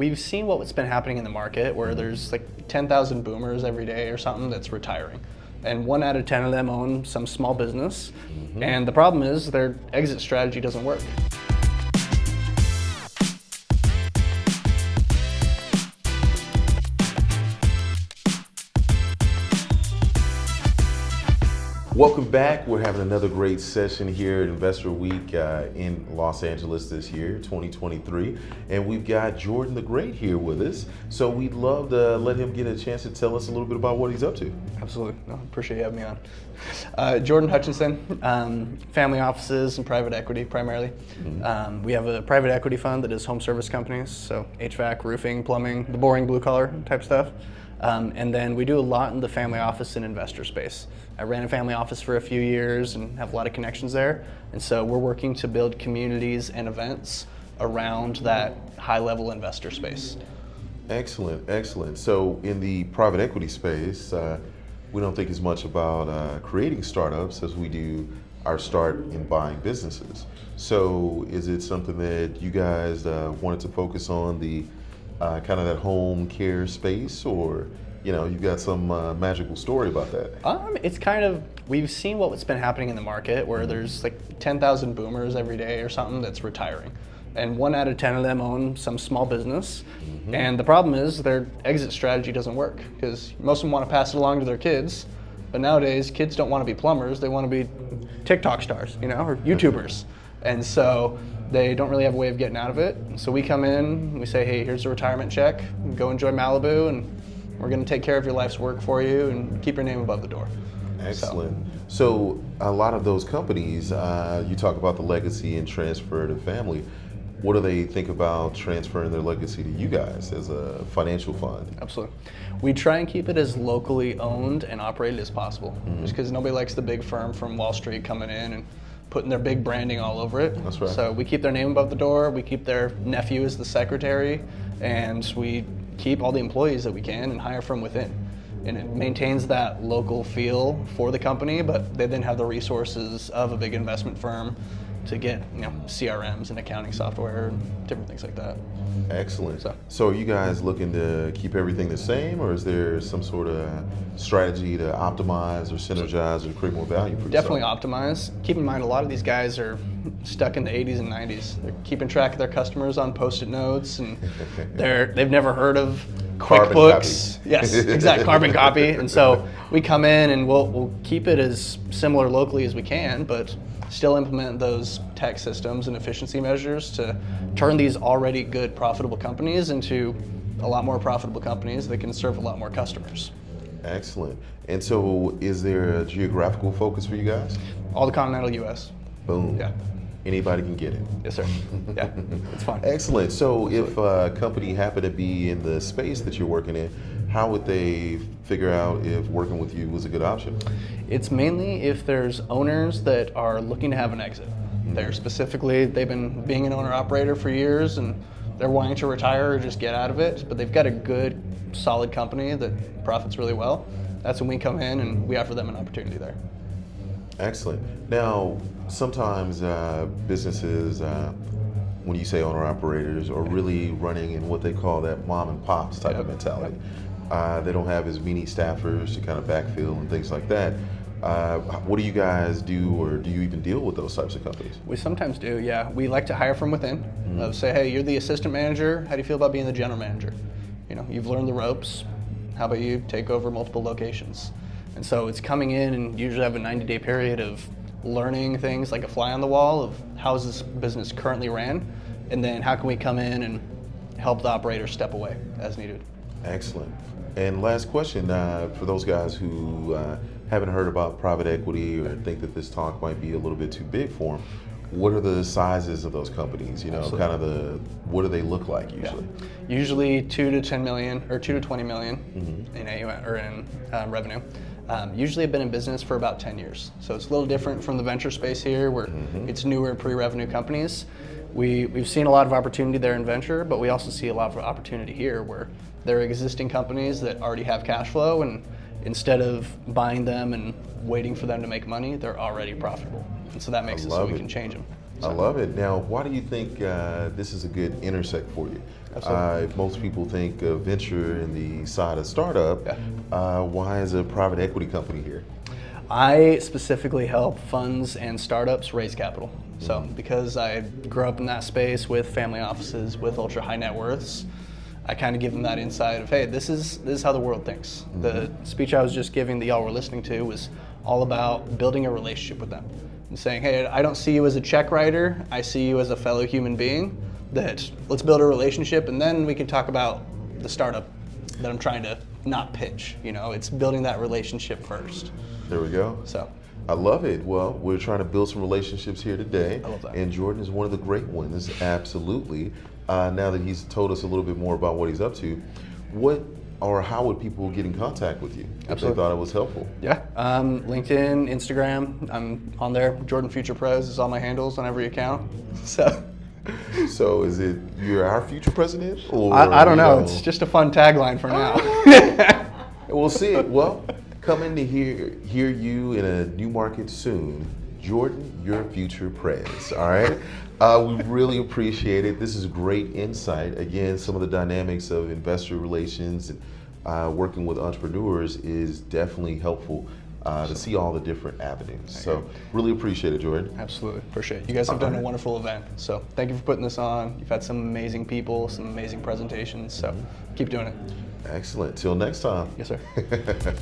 we've seen what's been happening in the market where there's like 10,000 boomers every day or something that's retiring. And 1 out of 10 of them own some small business. And the problem is their exit strategy doesn't work. Welcome back. We're having another great session here at Investor Week in Los Angeles this year, 2023. And we've got Jordan the Great here with us. So we'd love to let him get a chance to tell us a little bit about what he's up to. Absolutely. No, appreciate you having me on. Jordan Hutchinson, family offices and private equity primarily. We have a private equity fund that is home service companies, so HVAC, roofing, plumbing, the boring blue collar type stuff. And then we do a lot in the family office and investor space. I ran a family office for a few years and have a lot of connections there. And so we're working to build communities and events around that high-level investor space. Excellent, excellent. So in the private equity space, we don't think as much about creating startups as we do our start in buying businesses. So is it something that you guys wanted to focus on, the kind of that home care space, or you've got some magical story about that? It's kind of, we've seen what's been happening in the market where there's like 10,000 boomers every day or something that's retiring. And 1 out of 10 of them own some small business. And the problem is their exit strategy doesn't work because most of them want to pass it along to their kids. But nowadays, kids don't want to be plumbers, they want to be TikTok stars, or YouTubers. And so they don't really have a way of getting out of it. So we come in, we say, hey, here's a retirement check, go enjoy Malibu, and we're going to take care of your life's work for you and keep your name above the door. Excellent. So a lot of those companies, you talk about the legacy and transfer to family. What do they think about transferring their legacy to you guys as a financial fund? Absolutely. We try and keep it as locally owned and operated as possible, just because nobody likes the big firm from Wall Street coming in and putting their big branding all over it. That's right. So we keep their name above the door, we keep their nephew as the secretary, and we keep all the employees that we can and hire from within. And it maintains that local feel for the company, but they then have the resources of a big investment firm to get CRMs and accounting software and different things like that. Excellent. So are you guys looking to keep everything the same, or is there some sort of strategy to optimize or synergize or create more value for yourself? Definitely optimize. Keep in mind, a lot of these guys are stuck in the 80s and 90s. They're keeping track of their customers on Post-it notes, and they've never heard of QuickBooks. Yes, exact carbon copy. And so we come in and we'll keep it as similar locally as we can, but still implement those tech systems and efficiency measures to turn these already good, profitable companies into a lot more profitable companies that can serve a lot more customers. Excellent. And so is there a geographical focus for you guys? All the continental U.S. Boom. Yeah. Anybody can get it. Yes, sir. Yeah, it's fun. Excellent. So if a company happened to be in the space that you're working in, how would they figure out if working with you was a good option? It's mainly if there's owners that are looking to have an exit. They've been being an owner-operator for years and they're wanting to retire or just get out of it, but they've got a good, solid company that profits really well. That's when we come in and we offer them an opportunity there. Excellent. Now, sometimes businesses, when you say owner-operators, are really running in what they call that mom and pops type of mentality. They don't have as many staffers to kind of backfill and things like that. What do you guys do, or do you even deal with those types of companies? We sometimes do, yeah. We like to hire from within. Say, hey, you're the assistant manager. How do you feel about being the general manager? You've learned the ropes. How about you take over multiple locations? And so it's coming in and usually have a 90-day period of learning things like a fly on the wall of how is this business currently ran, and then how can we come in and help the operator step away as needed. Excellent. And last question, for those guys who haven't heard about private equity or think that this talk might be a little bit too big for them, what are the sizes of those companies? What do they look like usually? Yeah. Usually 2 to 10 million or 2 to 20 million in AUM or in revenue. Usually I've been in business for about 10 years. So it's a little different from the venture space here where it's newer pre-revenue companies. We've seen a lot of opportunity there in venture, but we also see a lot of opportunity here where there are existing companies that already have cash flow, and instead of buying them and waiting for them to make money, they're already profitable. And so that makes it so we can change them. I love it. Now, why do you think this is a good intersect for you? Absolutely. If most people think of venture in the side of startup, why is a private equity company here? I specifically help funds and startups raise capital. So because I grew up in that space with family offices, with ultra high net worths, I kind of give them that insight of, hey, this is how the world thinks. The speech I was just giving that y'all were listening to was all about building a relationship with them and saying, hey, I don't see you as a check writer, I see you as a fellow human being, that let's build a relationship and then we can talk about the startup that I'm trying to not pitch. You know, it's building that relationship first. There we go. So I love it. Well, we're trying to build some relationships here today. I love that. And Jordan is one of the great ones, absolutely. Now that he's told us a little bit more about what he's up to, what or how would people get in contact with you if they thought it was helpful? yeah, LinkedIn, Instagram, I'm on there. Jordan Future Pres is all my handles on every account. So is it you're our future president? Or I don't know. It's just a fun tagline for now. We'll see. Well, coming to hear you in a new market soon. Jordan, your future Prez, all right? We really appreciate it. This is great insight. Again, some of the dynamics of investor relations and working with entrepreneurs is definitely helpful to see all the different avenues. So really appreciate it, Jordan. Absolutely, appreciate it. You guys have done a wonderful event. So thank you for putting this on. You've had some amazing people, some amazing presentations. So keep doing it. Excellent. Till next time. Yes, sir.